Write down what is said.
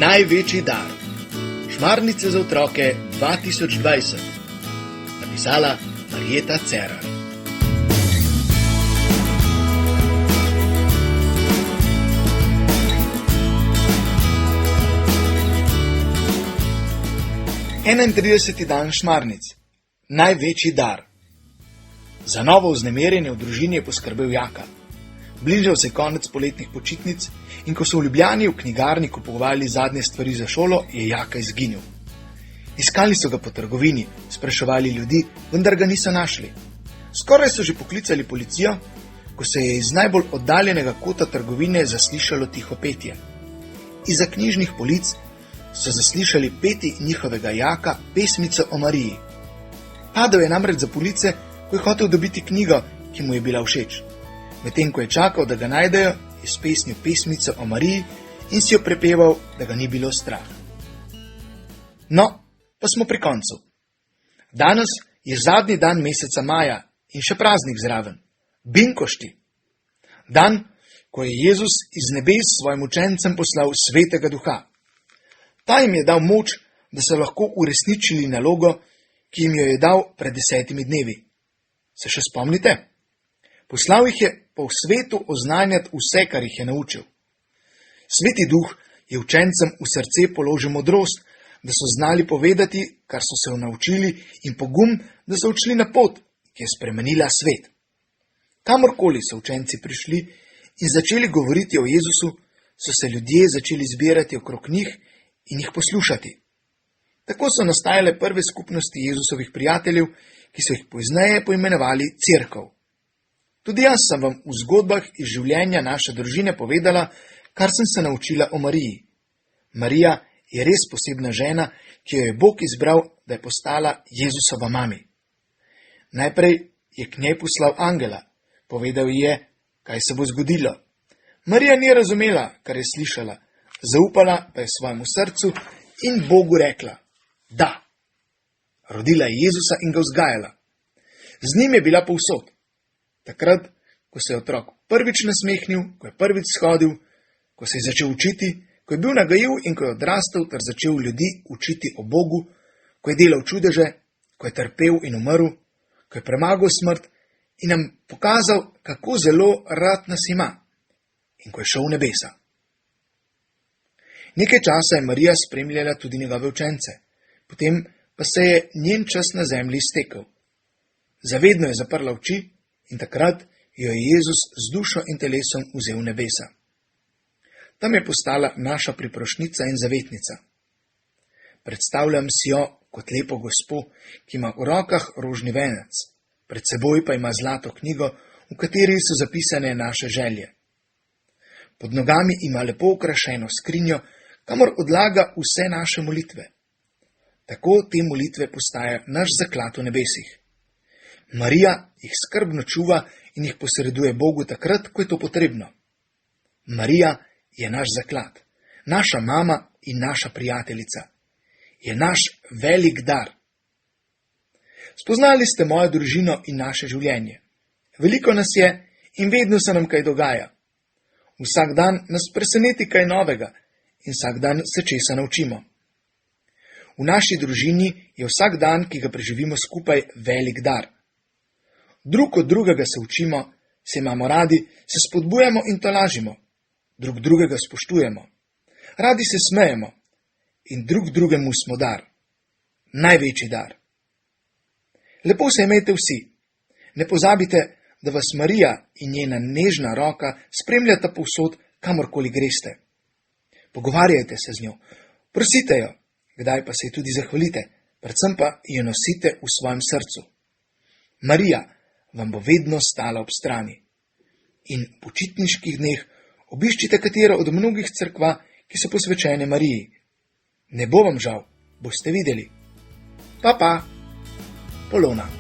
Največji dar. Šmarnice za otroke 2020. Napisala Marjeta Cerar. Enaintrideseti dan šmarnic. Največji dar. Za novo vznemirjenje v družini je poskrbel Jaka. Bližal se je konec poletnih počitnic in ko so v Ljubljani v knjigarni kupovali zadnje stvari za šolo, je Jaka izginil. Iskali so ga po trgovini, spraševali ljudi, vendar ga niso našli. Skoraj so že poklicali policijo, ko se je iz najbolj oddaljenega kota trgovine zaslišalo tiho petje. Izza knjižnih polic so zaslišali peti njihovega Jaka pesmico o Mariji. Padel je namreč za police, ko je hotel dobiti knjigo, ki mu je bila všeč. Medtem ko je čakal, da ga najdejo, je spesnil pesmico o Mariji in si jo prepeval, da ga ni bilo strah. No, pa smo pri koncu. Danes je zadnji dan meseca maja in še praznik zraven. Binkošti. Dan, ko je Jezus iz nebes svojim učencem poslal Svetega Duha. Ta jim je dal moč, da so lahko uresničili nalogo, ki jim jo je dal pred 10 dnevi. Se še spomnite? Poslal jih je po svetu oznanjati vse, kar jih je naučil. Sveti Duh je učencem v srce položil modrost, da so znali povedati, kar so se naučili, in pogum, da so odšli na pot, ki je spremenila svet. Kamorkoli so učenci prišli in začeli govoriti o Jezusu, so se ljudje začeli zbirati okrog njih in jih poslušati. Tako so nastajale prve skupnosti Jezusovih prijateljev, ki so jih pozneje poimenovali Cerkev. Tudi jaz sem vam v zgodbah iz življenja naše družine povedala, kar sem se naučila o Mariji. Marija je res posebna žena, ki jo je Bog izbral, da je postala Jezusova mami. Najprej je k njej poslal angela, povedal ji je, kaj se bo zgodilo. Marija ni razumela, kar je slišala, zaupala pa je svojemu srcu in Bogu rekla, da. Rodila je Jezusa in ga vzgajala. Z njim je bila povsod. Takrat, ko se je otrok prvič nasmehnil, ko je prvič shodil, ko se je začel učiti, ko je bil nagajiv in ko je odrastel ter začel ljudi učiti o Bogu, ko je delal čudeže, ko je trpel in umrl, ko je premagal smrt in nam pokazal, kako zelo rad nas ima in ko je šel v nebesa. Nekaj časa je Marija spremljala tudi njegove učence, potem pa se je njen čas na zemlji iztekel. Zavedno je zaprla oči in takrat jo je Jezus z dušo in telesom vzel v nebesa. Tam je postala naša priprošnjica in zavetnica. Predstavljam si jo kot lepo gospo, ki ima v rokah rožni venec, pred seboj pa ima zlato knjigo, v kateri so zapisane naše želje. Pod nogami ima lepo okrašeno skrinjo, kamor odlaga vse naše molitve. Tako te molitve postajajo naš zaklad v nebesih. Marija jih skrbno čuva in jih posreduje Bogu takrat, ko je to potrebno. Marija je naš zaklad, naša mama in naša prijateljica. Je naš velik dar. Spoznali ste mojo družino in naše življenje. Veliko nas je in vedno se nam kaj dogaja. Vsak dan nas preseneti kaj novega in vsak dan se česa naučimo. V naši družini je vsak dan, ki ga preživimo skupaj, velik dar. Drug od drugega se učimo, se imamo radi, se spodbujamo in tolažimo. Drug drugega spoštujemo. Radi se smejemo in drug drugemu smo dar. Največji dar. Lepo se imejte vsi. Ne pozabite, da vas Marija in njena nežna roka spremljata povsod, kamorkoli greste. Pogovarjajte se z njo, prosite jo, kdaj pa se ji tudi zahvalite, predvsem pa jo nosite v svojem srcu. Marija vam bo vedno stala ob strani. In v počitniških dneh obiščite katero od mnogih cerkva, ki so posvečene Mariji. Ne bo vam žal, boste videli. Pa, Polona.